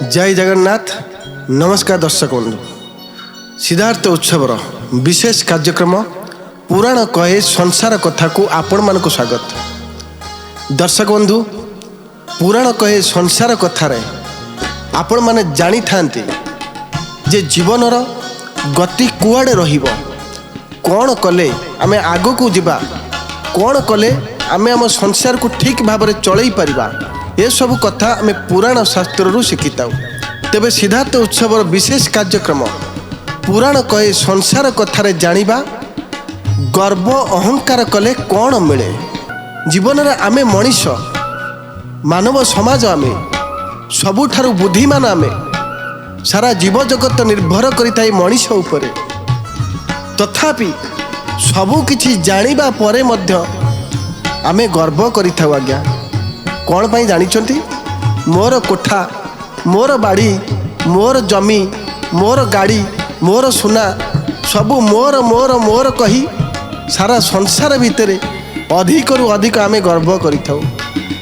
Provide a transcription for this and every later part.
जय जगन्नाथ। नमस्कार दर्शक बंधु, सिद्धार्थ उत्सवर विशेष कार्यक्रम पुराण कहे संसार कथा को आपण मानक स्वागत। दर्शक बंधु, पुराण कहे संसार कथार आपण माने जानी थांती जे जीवनर गति कुआडे रहिबो, कौन कले आमे आगो को जीवा, कौन कले आमे आम संसार को ठीक भाव में चलई परिबा, ये सब कथा आमे पुराण शास्त्र शिखिता। तेबे सिद्धार्थ उत्सवर विशेष कार्यक्रम पुराण कहे संसार कथार जानिबा गर्व अहंकार कले कौन मिले। जीवन रे आमे मनीष मानव समाज आमे सबुठारु बुद्धिमान आमे सारा जीव जगत निर्भर करिथाय मनीष उपरे। तथापि सबु किछि जानिबा परे मध्य आमे गर्व करिथाउ। आज्ञा कौन पाई जानिचंती? मोर कोठा, मोर बाड़ी, मोर जमी, मोर गाड़ी, मोर सुना सबु मोर मोर मोर कही सारा संसार भितर अधिकरु अधिक आमे गर्व करिथाउ।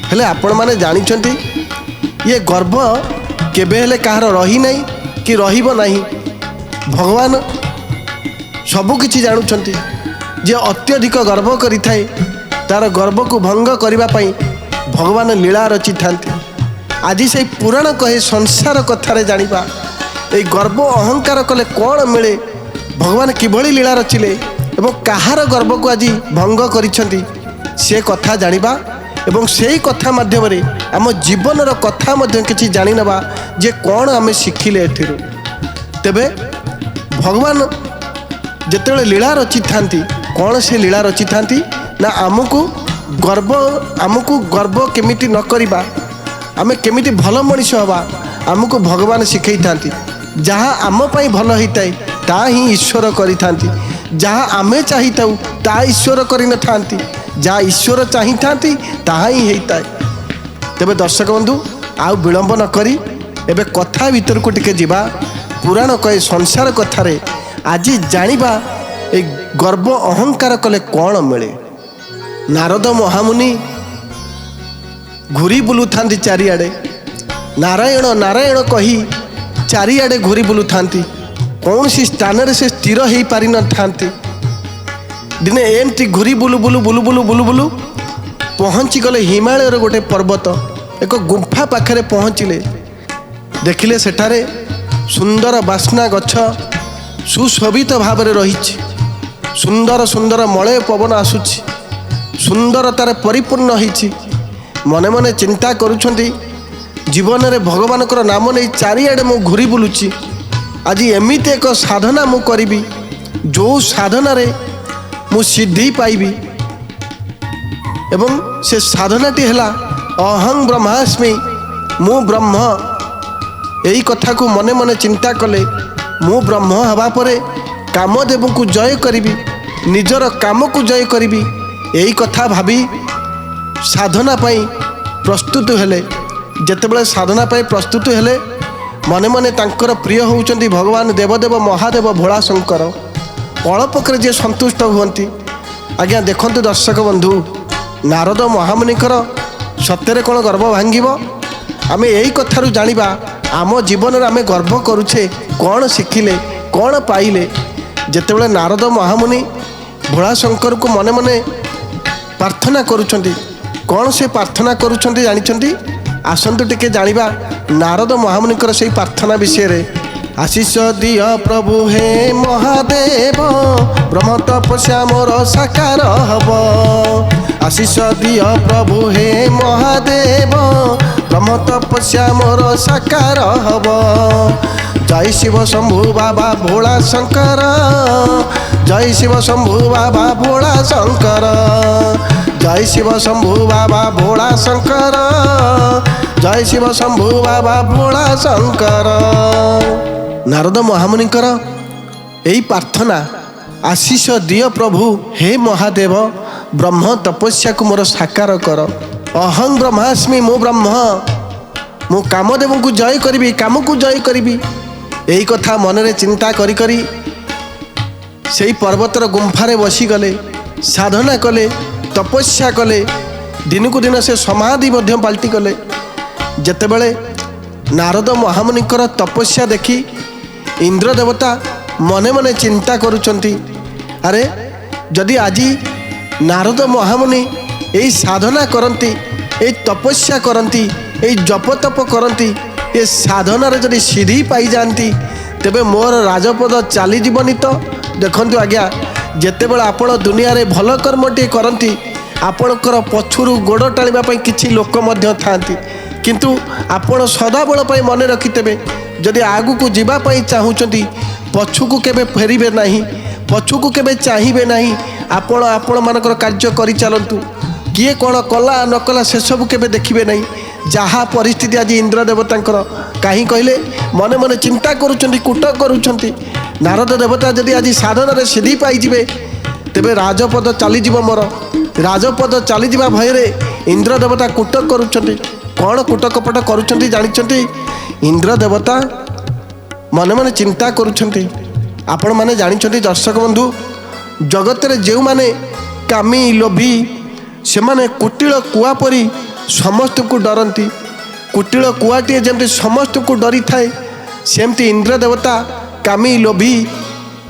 हेले आपण माने जानिचंती ये गर्व केबे हेले कहार रही नहीं कि रहिबो नहीं। भगवान सबु किछि जानुचंती। जे अत्यधिक गर्व करिथाय तार गर्व को भंग करिबा पई भगवान लीला रचि थांती। आज से पुराण कहे संसार कथार जानिबा ए गर्व अहंकार कले कौन मिले, भगवान किभली लीला रचिले एवं कहार गर्व को आज भंग करिसेंती से कथा जानिबा एवं सेही कथा माध्यम रे आम जीवनर कथा मध्य किछि जानि नबा जे कौन आमे शिखिले एथिरु। तेबे भगवान जेतेबेले लीला रचि थांती, कौन से लीला रचि थांती ना आमको गर्व केमिति न करिबा, आमे केमिति भल मनीष हवा आमको भगवान शिखई थांती। जहाँ आम पाई भल होइताय ता ही ईश्वर करि थांती, जहाँ आमे चाहिताउ ता ईश्वर करि न थांती, जहाँ ईश्वर चाहि थांती ताहा ही हेइताय। तेबे दर्शक बंधु, आउ विलंब न करी एबे कथा भीतर को टिके जिबा। पुराण कहे संसार कथारे आज जानिबा ए गर्व अहंकार कले कौन मिले। नारद महामुनि घूरी बुलु थांती चारिआडे, नारायण नारायण कही चारिआडे घूरी बुलु थांती, कौन सी स्थान रे से स्थिर हो पारि न थांती। दिने एमती घूरी बुलु बुलु बुलु बुलु बुलु बुलु पहुँची गले हिमालय गोटे पर्वत एक गुंफा पाखरे पहुँचिले। देखिले सेठारे सुंदर बास्ना गछ सुशोभित भाव में रही, सुंदर सुंदर मलय पवन आसुची, सुंदरतार परिपूर्ण होइछि। मने मने चिंता करुछंती जीवन रे भगवान को नाम नहीं चारिआडे मु घूरी बुलुची। आज एमिति एक साधना मु करिबी जो साधना रे मु सिद्धि पाइबी एवं से साधनाटी हैला अहं ब्रह्मास्मि, मु ब्रह्म। यही कथा को मने मने चिंता कले मु ब्रह्म हवा परे कामदेव को जय करिबी, निजर काम को जय करिबी। यही कथा भावी साधना पाई प्रस्तुत हेले। जेतेबेले साधना पाई प्रस्तुत हेले मने मने तांकर प्रिय होउचंती भगवान देवदेव महादेव भोला शंकर। अल्पकरे जे संतुष्ट हुअंती। आज्ञा देखंतु दर्शक बंधु, नारद महामुनिकर सत्यरे कौन गर्व भांगिबो। आमे यही कथारु जानिबा आम जीवन रे आमे गर्व करूछे कौन शिखिले कौन पाइले। जेतेबेले नारद महामुनि भोला शंकर को मने मने प्रार्थना करुछंती, कौन से प्रार्थना करुछंती जानिछंती? आसंतु टिके जानिबा नारद महामुनिकर से प्रार्थना विषय रे। आशीष दिय प्रभु हे महादेव, ब्रह्म तपस्या मोर साकार हब। आशीष दिय प्रभु हे महादेव, ब्रह्म तपस्या मोर साकार हब। जय शिव शंभु बाबा भोला शंकर, जय शिव शंभु बाबा भोला शंकर, जय शिव शंभु बाबा भोला शंकर, जय शिव शंभु बाबा भोला शंकर। नारद महामुनिकर यही प्रार्थना, आशीष दिय प्रभु हे महादेव, ब्रह्म तपस्या को मोर साकार कर। अहं ब्रह्मास्मि, मु ब्रह्म, मु कामदेव को जय करी, काम को जय करी। यही कथा मन रे चिंता करी करी से पर्वतर गुंफारे बसी गले, साधना कले, तपस्या कले। दिन को दिन से समाधि पलटि गले। जेतेबेले नारद महामुनिकर तपस्या देखी इंद्र देवता मने मने चिंता करुचंती, अरे जदि आज नारद महामुनि यही साधना करती, यही तपस्या करती, यही जप तप करती, ये साधनार जदि सिद्धि पाई जाती तेबे मोर राजपद चली जीवनी। तो देखंतु आज्ञा, जेतेबेले आपण दुनिया रे भल कर्मटी करती आपणकर पछुरु गोड़ टाळिबा पई किछि लोक मध्य थांती, किंतु आपण सदाबेल पई मने रखितेबे जदि आगुकू जीवा पई चाहुचंती पछुकू केबे फेरिबे नाही, पछुकू केबे चाहिबे नाही। आपण आपण मानकर कार्य करि चलंतु, किए कोन कला न कला से सब केबे देखिबे नाही। जहाँ परिस्थिति आज इंद्र देवतांकर कहीं कहले मने मने चिंता करुचंती, कूट करुचंती। नारद देवता जदि आज साधन सिद्धि पाइबे तेबे राजपद चलीजिव, मोर राजपद चलीजा भୟରେ इंद्र देवता कूट करुचंती। कौन कूट कपट करुचंती जानिचंती? इंद्र देवता मने मने चिंता करुचंती। आपण माने जानिचंती दर्शक बंधु, जगत रे जेउ माने कामी लोभी से माने कुटिल कुआ परी समस्त को डरती। कुटिल कुआटीए जमती समस्त को डरी थाए, सेमती इंद्र देवता कामी लोभी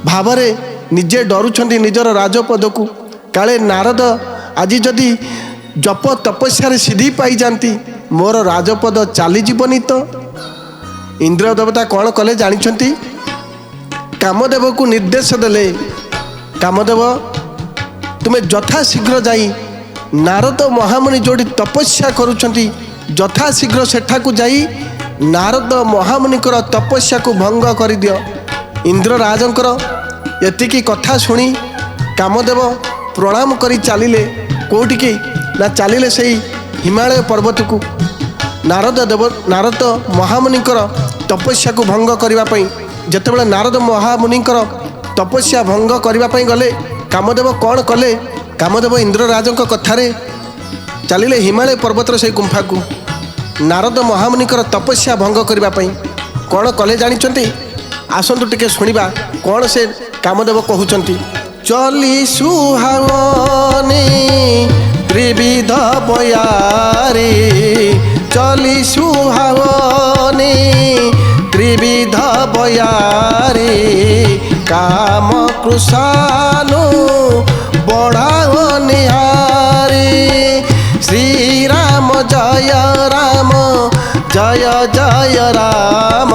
भावरे निजे डरुछंती निजर राजपद को। काले नारद आज जदि जप तपस्या सिद्धि पाई जाती मोर राजपद चली जीवनी। तो इंद्र देवता कौन कले जानिछंती? कामदेव को निर्देश देले, कामदेव तुम्हें यथाशीघ्र जाई नारद महामुनि जोड़ी तपस्या करुछंती यथाशीघ्र सेठाकू जाई नारद महामुनिकर तपस्या को भंग कर दियो। इंद्र राजंकर एतिकी कथा शुणी कामदेव प्रणाम करी चलिले कोटिकी ना चलिले सही हिमालय पर्वत को। नारद महामुनिकर तपस्या को भंग करने पाई जेतेबेले नारद महामुनिकर तपस्या भंग करने पाई गले कामदेव कौन कले? कामदेव इंद्र राजंक कथारे चलिले हिमालय पर्वतर से गुंफा को। नारद महामुनिकर तपस्या भंग करने पाई कौन कले जानिचंती? आसंतु टिके शुणिबा कौन से कामदेव कहउचंती। चली सुहावनी त्रिविध बयारी, चली सुहावनी त्रिविध बयारी, काम कृषानु बढ़ाओ निहारी। श्री राम जय राम जय जय राम,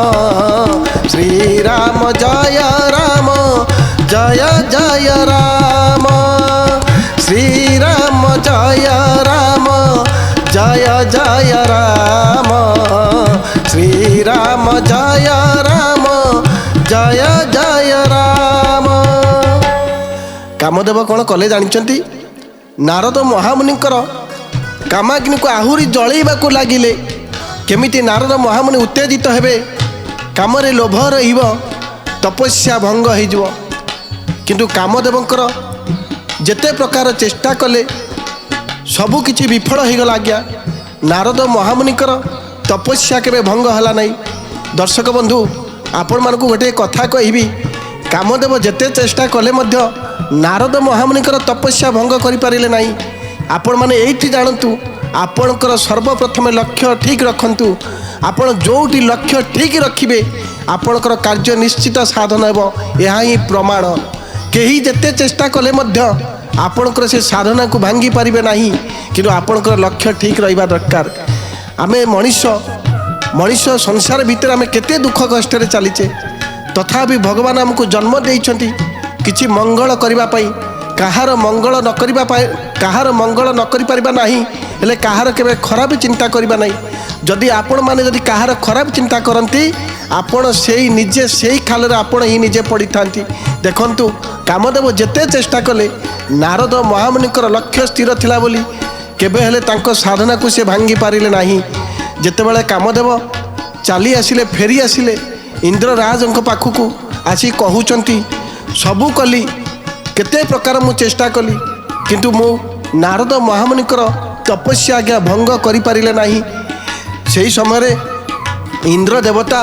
श्री राम जय राम जय जय राम, श्री राम जय राम जय जय राम, श्री राम जय राम जय जय राम। कामदेव कौन कले जानिचंती? नारद महामुनिकर कामाग्नि को आहुरी जलैबा को लागिले केमिति नारद महामुनि उत्तेजित हेबे, कामरे लोभ रहिब, तपस्या भंग होइजो। किंतु कामदेवंकर जेते प्रकार चेष्टा कले सबु किछि विफल हो गला। आज्ञा नारद महामुनिकर तपस्या केबे भंग हला नहीं। दर्शक बंधु आपण मानकु गोटे कथा कहबी, कामदेव जेते चेष्टा कले मध्य नारद महामुनिकर तपस्या भंग करि पारिले नहीं। आपण माने एठी जानतु आपणकर सर्वप्रथम लक्ष्य ठीक रखंतु। आपण जोटी लक्ष्य ठीक रखिबे आपणकर कार्य निश्चित साधन हेबो, यह ही प्रमाण। केही जेते चेष्टा कले मध्य आपणकर से साधना को भांगी पारिबे नहीं, किंतु आपणकर लक्ष्य ठीक रहिबा दरकार। आमे मनुष्य संसार भितर आमे केते दुख कष्ट रे चलीचे, तथापि भगवान हमको जन्म देइछंती किछि मंगल करिबा पई। काहार मंगल न करिबा पाए, काहार मंगल न करि पारिबा नाही, हेले काहार केबे खराब चिंता करिबा नाही। जदि आपण माने जदि काहार खराब चिंता करंती आपण सेही निजे सेही खालरे आपण ही निजे पड़ी थांती। देखंतु कामदेव जेते चेष्टा कले नारद महामुनिकर लक्ष्य स्थिर थिला बोली केबे हेले तांको साधना को से भांगी पारिले नाही। जेतेबेले कामदेव चली आसिले फेरी आसिले इंद्र राजंक पाखकू आसी कहउचंती सबू कली केते प्रकार मु चेष्टा कली, किंतु मु नारद महामुनिकर तपस्या आज्ञा भंग करि पारिले नाही। सेही समय इंद्र देवता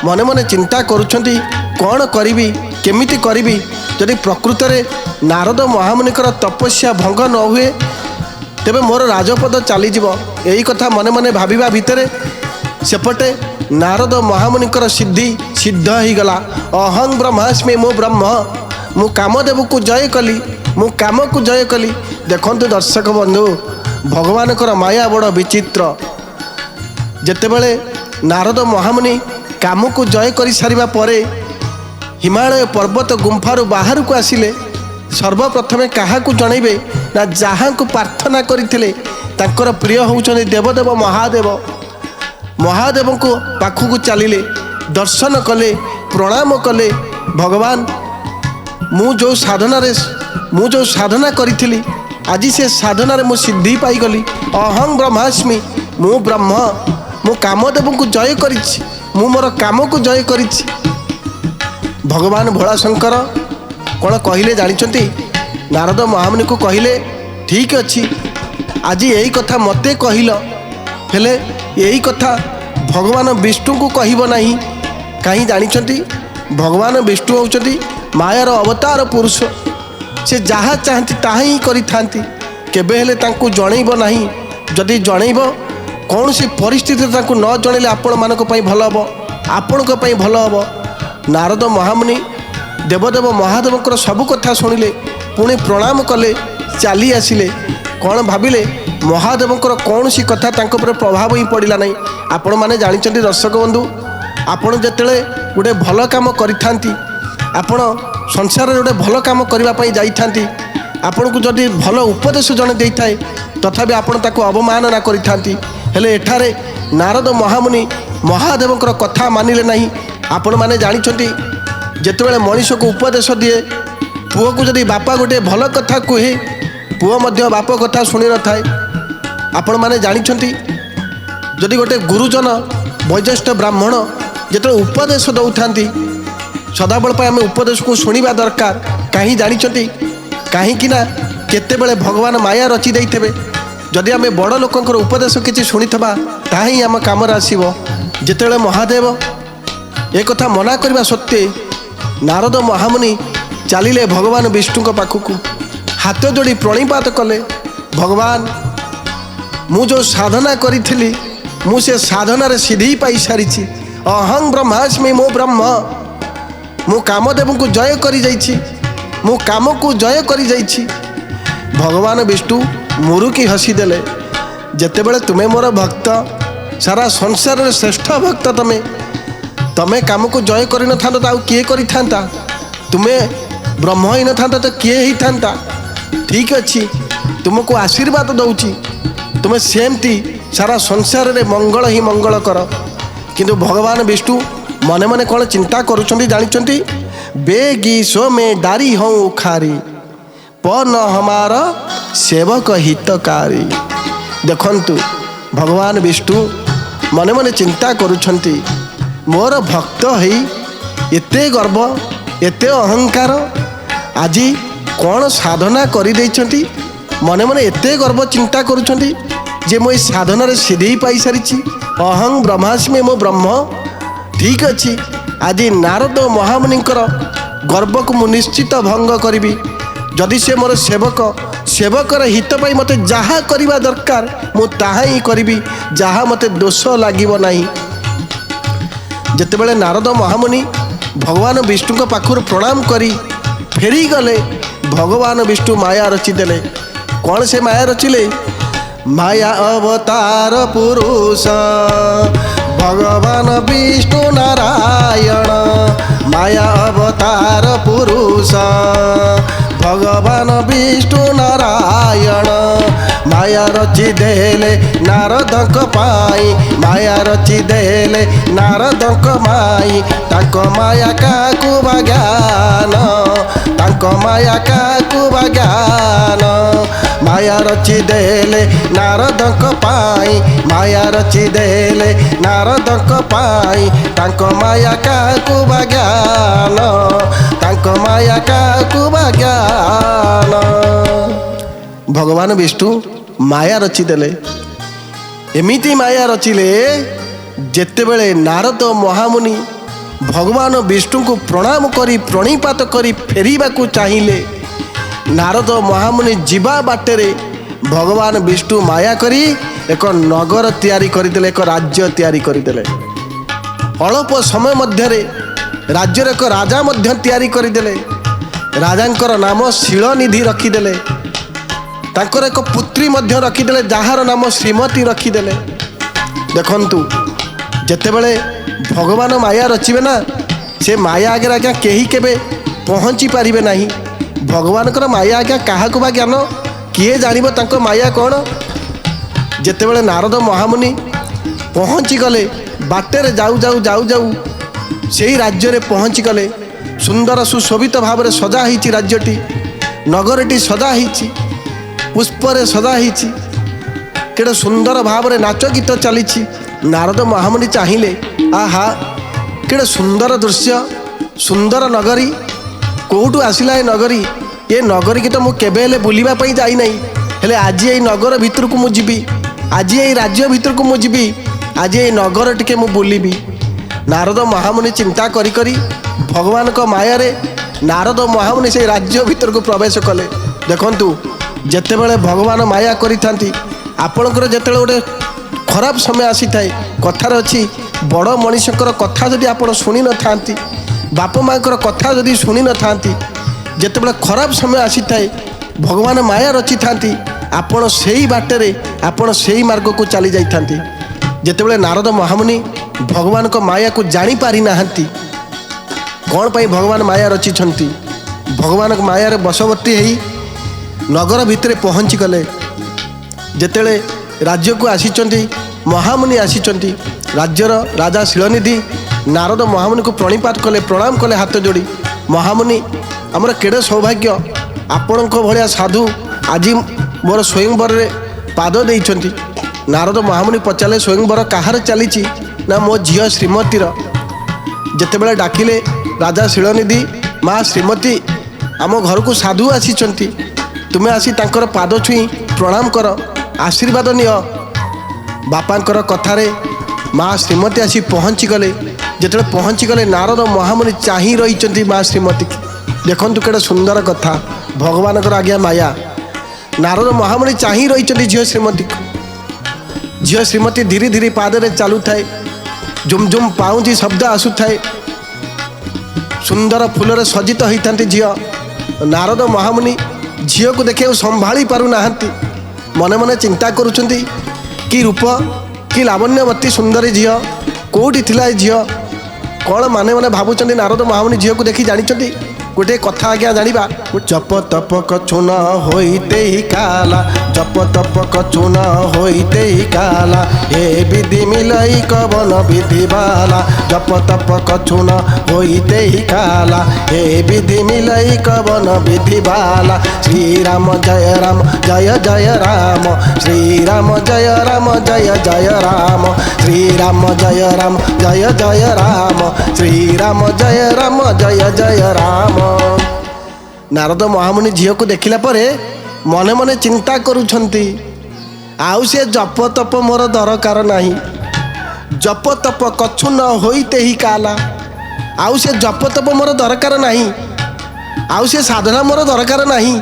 मने मने चिंता करुछंती कौन करिबी केमिति करिबी जदि प्रकृत रे नारद महामुनिकर तपस्या भंग न हुए तेबे मोर राजपद चली जीव। यही कथा मने मने भाबिबा भितरे सेपटे नारद महामुनिकर सिद्धि सिद्ध हो गला। अहं ब्रह्मास्मि मु ब्रह्म, मु कामदेव को जय कली, मु काम को जय कली। देखंतु दर्शक बंधु, भगवानकर माया बड़ विचित्र। जेतेबेले नारद महामुनि काम को जय कर सारिबा परे हिमालय पर्वत गुंफारू बाहर को आसिले, सर्वप्रथमे काहाकू जनइबे ना जहाँ को प्रार्थना करथिले तांकर प्रिय होउछने देवदेव महादेव। महादेव को पाखु चलिले, दर्शन कले, प्रणाम कले। भगवान मु जो साधना करी आज से साधना मु सिद्धि पाईगली। अहं ब्रह्मास्मि मु ब्रह्म, मु कामदेव को जय करिछि, मु मोर काम को जय करिछि। भगवान भोला शंकर कौन कहले जानिछंती? नारद महामुनि को कहले, ठीक अच्छी आज यही कथा मते कहल, हेले यही कथा भगवान विष्णु को कहब नहीं। कहीं जानिछंती? भगवान विष्णु होउछंती मायार अवतार पुरुष। से जहाँ चाहती ताहा ही करिथांती, केबे हेले तांको जणैब नहीं। जदि जणैब कौन सी परिस्थिति तांको न जणैले आपण मानक पई भल हबो, आपणक पई भल हबो। नारद महामुनि देवदेव महादेवकर सब कथा शुणिले, पुणी प्रणाम कले, चली आसिले। कौन भाविले महादेवकर कौन सी कथा तांको पर प्रभाव ही पड़ला नहीं। आपण माने जानिछंती दर्शक बंधु, आपण जेतेले गोटे भल काम करिथांती, आपण संसार रे गोटे भल काम करबा पई जाइथांती, आपण को जदि भल उपदेश जने देइथाय तथापि आपण ताको अवमानना करिथांती। हेले एठारे नारद महामुनि महादेवकर कथा मानिले नहीं। आपण माने जानिछंती जेतेबेले मनीष को उपदेश दिए, पुओ को जदि बापा गोटे भल कथा कहे, पुओ मध्य बाप कथा शुणी न थाए। आपण माने जानिछंती जदि गोटे गुरुजन वैज्येष्ठ ब्राह्मण जेते उपदेश दौथांती, सदाबल आम उपदेश को शुणा दरकार। कहीं जानिछंती कहीं ना केतेबेले भगवान माया रचि देइथेबे। जदि आम बड़ लोकंकर उपदेश किछि शुणिथबा ताहा ही आम कामरे आसीबो। जेतेबेले महादेव एक कथा मना करबा सत्वे नारद महामुनि चलिले भगवान विष्णु पाखक, हाथ जोड़ी प्रणिपात कले। भगवान मु जो साधना करी मु से साधनार सिद्धि पाई सारी। अहं ब्रह्मास्मि मु ब्रह्म, मु कामदेव को जय करी जाइछि, मु काम को जय करी जाइछि। भगवान विष्णु मुरुकी हसी देले, जेतेबेले तुमे मोर भक्त, सारा संसार श्रेष्ठ भक्त तमे काम को जय कर न था तो किए करी था? तुमे ब्रह्म ही न था तो किए ही था? ठीक अच्छी, तुमको आशीर्वाद दौची, तुम्हें सेमती सारा संसार रे मंगल ही मंगल कर। किंतु भगवान विष्णु मने मने कौन चिंता करुछंती जानिछंती? बेगी सो में डारी हूँ उखारी, पन हमारा सेवक हितकारी। देखंतु भगवान विष्णु मने मने चिंता करुछंती, मोर भक्त है एते गर्व एते अहंकार, आज कौन साधना करी देइछंती, मने मने एते गर्व चिंता करुछंती जे मो साधनार सिद्धि पाई सारी। अहं ब्रह्मास्मि मो ब्रह्म। ठीक अच्छी, आज नारद महामुनिकर गर्व को मु निश्चित भंग करी। जदि से मोर सेवकर हित पाई मते जहा करबा दरकार मु ताहा ही करी, जहा मते दोष लागिब नाही। जेतेबेले नारद महामुनि भगवान विष्णु पाखुर प्रणाम करी फेरी गले, भगवान विष्णु माया रचि देले। कौन से माया रचिले? माया अवतार पुरुष भगवान विष्णु नारायण, माया अवतार पुरुष भगवान विष्णु नारायण। माया रचि देले नारदक पाई, माया रचि देले नारदक माई। ताक माया काकु ज्ञान, ताक माया काकु ज्ञान। माया रचि देले नारदक पाई, माया रचि देले नारदक पाई। ताक माया काकु ज्ञान, ताक माया काकु ज्ञान। भगवान विष्णु माया रचि देले, एमिति माया रचिले जेतेबेले नारद महामुनि भगवान विष्णु को प्रणाम करी प्रणिपात करी फेरिबा को चाहिए। नारद महामुनि जीवा बाटेरे भगवान विष्णु माया करी एक नगर तैयारी करदेले, एक राज्य तैयारी करदेले। ଅଳ୍ପ ସମୟ ମଧ୍ୟରେ ରାଜ୍ୟର ଏକ ରାଜା ମଧ୍ୟ ତିଆରି କରିଦେଲେ। ରାଜାଙ୍କର ନାମ ଶିଳନିଧି ରଖିଦେଲେ। ତାଙ୍କର ଏକ ପୁତ୍ରୀ ମଧ୍ୟ ରଖିଦେଲେ ଯାହାର ନାମ ଶ୍ରୀମତୀ ରଖିଦେଲେ। ଦେଖନ୍ତୁ, ଯେତେବେଳେ ଭଗବାନ ମାୟା ରଚିବେ ନା, ସେ ମାୟା ଆଗରେ ଆଜ୍ଞା କେହି କେବେ ପହଞ୍ଚି ପାରିବେ ନାହିଁ। ଭଗବାନଙ୍କର ମାୟା ଆଜ୍ଞା କାହାକୁ ବା ଜ୍ଞାନ, କିଏ ଜାଣିବ ତାଙ୍କ ମାୟା କ'ଣ? ଯେତେବେଳେ ନାରଦ ମହାମୁନି ପହଞ୍ଚିଗଲେ, ବାଟରେ ଯାଉ ଯାଉ ଯାଉ ଯାଉ ସେହି ରାଜ୍ୟରେ ପହଞ୍ଚିଗଲେ। ସୁନ୍ଦର ସୁଶୋଭିତ ଭାବରେ ସଜା ହେଇଛି ରାଜ୍ୟଟି, ନଗରଟି ସଜା ହେଇଛି, ପୁଷ୍ପରେ ସଜା ହେଇଛି, କେଡ଼େ ସୁନ୍ଦର ଭାବରେ ନାଚ ଗୀତ ଚାଲିଛି। ନାରଦ ମହାମୁନି ଚାହିଁଲେ, ଆହା କେଡ଼େ ସୁନ୍ଦର ଦୃଶ୍ୟ, ସୁନ୍ଦର ନଗରୀ, କେଉଁଠୁ ଆସିଲା ଏ ନଗରୀ? ଏ ନଗରୀକି ତ ମୁଁ କେବେ ହେଲେ ବୁଲିବା ପାଇଁ ଯାଇନାହିଁ, ହେଲେ ଆଜି ଏଇ ନଗର ଭିତରକୁ ମୁଁ ଯିବି, ଆଜି ଏଇ ରାଜ୍ୟ ଭିତରକୁ ମୁଁ ଯିବି, ଆଜି ଏଇ ନଗର ଟିକେ ମୁଁ ବୁଲିବି। ନାରଦ ମହାମୁନି ଚିନ୍ତା କରି କରି ଭଗବାନଙ୍କ ମାୟାରେ ନାରଦ ମହାମୁନି ସେଇ ରାଜ୍ୟ ଭିତରକୁ ପ୍ରବେଶ କଲେ। ଦେଖନ୍ତୁ, ଯେତେବେଳେ ଭଗବାନ ମାୟା କରିଥାନ୍ତି, ଆପଣଙ୍କର ଯେତେବେଳେ ଗୋଟେ ଖରାପ ସମୟ ଆସିଥାଏ, କଥାରେ ଅଛି ବଡ଼ ମଣିଷଙ୍କର କଥା ଯଦି ଆପଣ ଶୁଣି ନଥାନ୍ତି, ବାପ ମାଆଙ୍କର କଥା ଯଦି ଶୁଣି ନଥାନ୍ତି, ଯେତେବେଳେ ଖରାପ ସମୟ ଆସିଥାଏ, ଭଗବାନ ମାୟା ରଚିଥାନ୍ତି, ଆପଣ ସେଇ ବାଟରେ, ଆପଣ ସେଇ ମାର୍ଗକୁ ଚାଲି ଯାଇଥାନ୍ତି। ଯେତେବେଳେ ନାରଦ ମହାମୁନି ଭଗବାନଙ୍କ ମାୟାକୁ ଜାଣିପାରି ନାହାନ୍ତି, କ'ଣ ପାଇଁ ଭଗବାନ ମାୟା ରଚିଛନ୍ତି, ଭଗବାନଙ୍କ ମାୟାରେ ବଶବର୍ତ୍ତୀ ହେଇ ନଗର ଭିତରେ ପହଞ୍ଚିଗଲେ। ଯେତେବେଳେ ରାଜ୍ୟକୁ ଆସିଛନ୍ତି, ମହାମୁନି ଆସିଛନ୍ତି, ରାଜ୍ୟର ରାଜା ଶିଳନିଧି ନାରଦ ମହାମୁନିକୁ ପ୍ରଣିପାତ କଲେ, ପ୍ରଣାମ କଲେ ହାତ ଯୋଡ଼ି। ମହାମୁନି, ଆମର କେଡ଼େ ସୌଭାଗ୍ୟ, ଆପଣଙ୍କ ଭଳିଆ ସାଧୁ ଆଜି ମୋର ସ୍ୱୟଂବରରେ ପାଦ ଦେଇଛନ୍ତି। ନାରଦ ମହାମୁନି ପଚାରିଲେ, ସ୍ୱୟଂବର କାହାର ଚାଲିଛି? ନା ମୋ ଝିଅ ଶ୍ରୀମତୀର। ଯେତେବେଳେ ଡାକିଲେ ରାଜା ଶିଳନିଧି, ମା ଶ୍ରୀମତୀ ଆମ ଘରକୁ ସାଧୁ ଆସିଛନ୍ତି, ତୁମେ ଆସି ତାଙ୍କର ପାଦ ଛୁଇଁ ପ୍ରଣାମ କର, ଆଶୀର୍ବାଦ ନିଅ। ବାପାଙ୍କର କଥାରେ ମା ଶ୍ରୀମତୀ ଆସି ପହଞ୍ଚିଗଲେ। ଯେତେବେଳେ ପହଞ୍ଚିଗଲେ, ନାରଦ ମହାମୁନି ଚାହିଁ ରହିଛନ୍ତି ମା ଶ୍ରୀମତୀକି। ଦେଖନ୍ତୁ କେଡ଼େ ସୁନ୍ଦର କଥା, ଭଗବାନଙ୍କର ଆଜ୍ଞା ମାୟା। ନାରଦ ମହାମୁନି ଚାହିଁ ରହିଛନ୍ତି ଝିଅ ଶ୍ରୀମତୀକୁ। ଝିଅ ଶ୍ରୀମତୀ ଧୀରେ ଧୀରେ ପାଦରେ ଚାଲୁଥାଏ, ଝୁମ୍ ଝୁମ୍ ପାଉଁଜି ଶବ୍ଦ ଆସୁଥାଏ, ସୁନ୍ଦର ଫୁଲରେ ସଜ୍ଜିତ ହୋଇଥାନ୍ତି ଝିଅ। ନାରଦ ମହାମୁନି ଝିଅକୁ ଦେଖିବାକୁ ସମ୍ଭାଳି ପାରୁନାହାନ୍ତି, ମନେ ମନେ ଚିନ୍ତା କରୁଛନ୍ତି, କି ରୂପ, କି ଲାବଣ୍ୟବତୀ ସୁନ୍ଦରୀ ଝିଅ, କେଉଁଠି ଥିଲା ଏ ଝିଅ? କ'ଣ ମନେ ମନେ ଭାବୁଛନ୍ତି ନାରଦ ମହାମୁନି ଝିଅକୁ ଦେଖି ଜାଣିଛନ୍ତି? गोटे कथा आज्ञा जानिबा जप तप कछुन होइते ही काला जप तप कछुन होइते ही काला हे विधि मिलई कवन विधि बाला जप तप कछुन होइते ही काला हे विधि मिलई कवन विधि बाला श्री राम जय राम जय जय राम श्री राम जय राम जय जय राम श्री राम जय राम जय जय राम श्री राम जय राम जय जय राम। नारद महामुनि झील को देखला परे मने मने चिंता करुछंती आउ से जप तप मोर दरकार नाही जप तप कछु न होइते ही काला आउ से जप तप मोर दरकार नाही आउ से साधना मोर दरकार नाही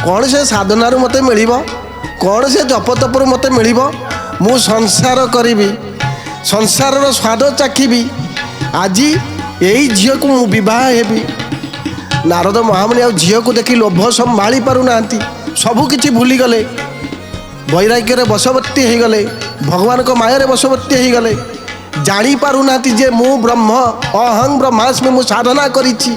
कौन से साधना मते मिलिबो कौन से जप तप मते मिलिबो मु संसार करिबी संसार रो स्वाद चाखिबी आज यही झील को मु विवाह हेबी। नारद महामुनि आ झील को देखी लोभ संभाली पारु नांती सबकिछि भूली गले वैराग्य बशवर्ती हो गले भगवान को माया बशवर्ती हो गले जानी पारु नांती जे मु ब्रह्म अहं ब्रह्मास्मि मु साधना करिछि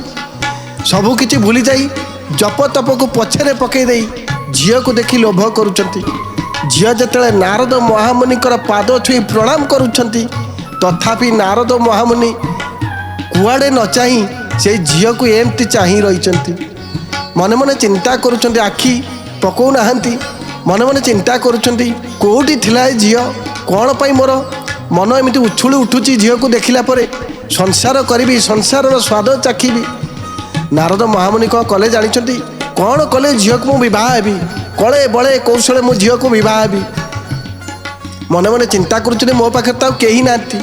सबकिछि भूली जाई जप तप को पछरे पकई देई झील को देखी लोभ करुछंती। झील जतले नारद महामुनि पाद छुई प्रणाम करुछंती तथापि नारद महामुनि कुआड़े न चाही से झील को एमती चाही रही मने मने चिंता करुछंती आखि पकौ नाहंती मने मने चिंता करुछंती कोठी थिला ए झील कौन पाई मोर मन एमती उछुली उठुची झील को देखिला परे संसार करी संसार स्वाद चाखिबी। नारद महामुनि कौन कले जानी कौन कले झील को मुझे हेबी कले बड़े कौशले मो झील को बह हेबी मने मने चिंता करुछंती मो पाखे तो कहीं नांती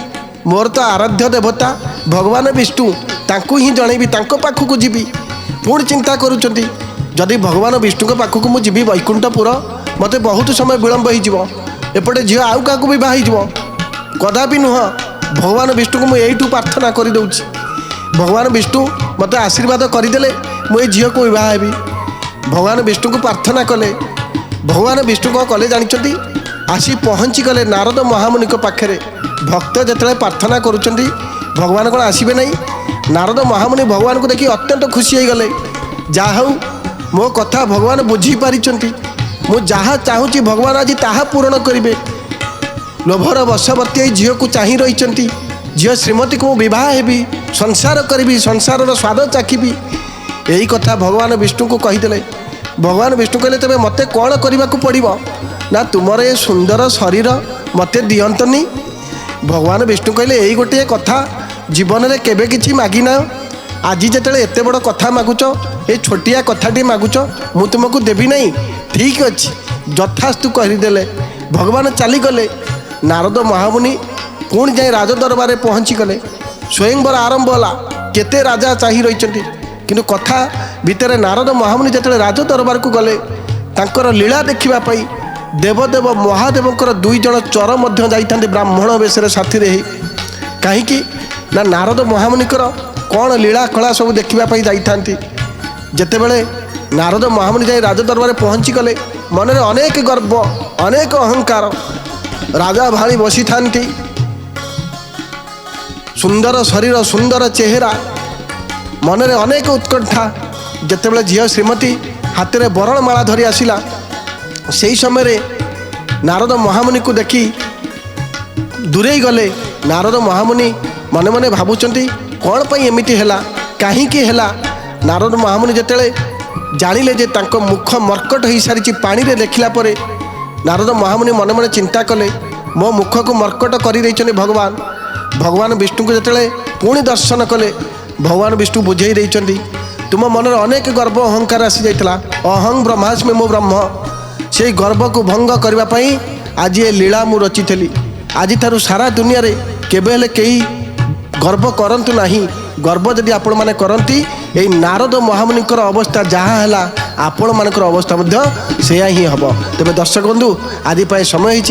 मोर तो आराध्य देवता भगवान विष्णु तांको ही जनइबी तांको पाखक जीवी पुणी चिंता करुछंती जदि भगवान विष्णु पाखक मु जीवी वैकुंठपुर मते बहुत समय विलंब हो एपटे झील आउ क्या बह कदापि नुह भगवान विष्णु को मुझे यू प्रार्थना करदे भगवान विष्णु मत आशीर्वाद करदे मुझे झील को बह भगवान विष्णु को प्रार्थना कले भगवान विष्णु कौन कले जानते आसी पहुँची गले नारद महामुनि पाखे भक्त जिते प्रार्थना करुँच भगवान कौन आसबे नहीं नारद महामुनि भगवान को देखी अत्यंत खुशी हो गले जहाँ मो कथा भगवान बुझी पारी मु जहाँ चाहूँगी भगवान आज ताहा पूरण करेंगे लोभर वशवर्ती झील को चाह रही झील श्रीमती को बह हेबी संसार करी संसार स्वाद चाखी यही कथा भगवान विष्णु को कहीदे भगवान विष्णु कहले तेरे मत कौन करने को पड़ो ना तुमर ये सुंदर शरीर मत दिंतनी भगवान विष्णु कहले यही गोटे कथा जीवन में केवे किसी मागिना आज जिते एत बड़ कथा मागुच ये छोटिया कथाटी मागुच मु तुमको देवी नहीं ठीक अच्छे यथास्तु कहीदे भगवान चलीगले नारद महामुनि पुणी जाए राजदरबार पहुँची गले स्वयंवर आरंभ होला केते राजा चाह रही किंतु कथा भितर नारद महामुनि जिते राजदरबार को गले तांकर लीला देखापी देवदेव महादेवंकर दुई जन चर जाते ब्राह्मण वेश साथी कहीं ना नारद महामुनिकर कौन लीला कला सब देखापी जाते जितेबले नारद महामुनि जाए राजदरबार पहुँची गले मन में अनेक गर्व अनेक अहंकार राजा भाई बसी था सुंदर शरीर सुंदर चेहरा मन में अनेक उत्कंठा जितेबले झील श्रीमती हाथ में बरणमाला धरी आसला से समय नारद महामुनि को देखी दूरे गले नारद महामुनि मने मने भावुंट कौन पर एमती है कहीं नारद महामुनि जिते जानिले जे तांको मुख मर्कट हो सारी पानी रे देखला परे नारद महामुनि मन मन चिंता कले मो मुख को मर्कट कर भगवान भगवान विष्णु को जिते पुणी दर्शन कले भगवान विष्णु बुझे देइचंदी तुम मन में अनेक गर्व अहंकार आसी जाइतला अहं ब्रह्मास्मि मो ब्रह्म से गर्व को भंग करने आज ये लीला मु रचि आज थारू सारा दुनिया रे केबे हेले कई गर्व करंतु नाही गर्व जदि आपण माने करंती यही नारद महामुनिकर अवस्था जहाँ है आपण मानकर अवस्था से ही हम तेरे दर्शक बंधु आदि पाए समय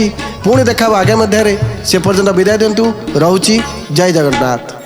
पुणी देखा आगामी अध्याय से पर्यंत विदाय दिंतु रोची जय जगन्नाथ।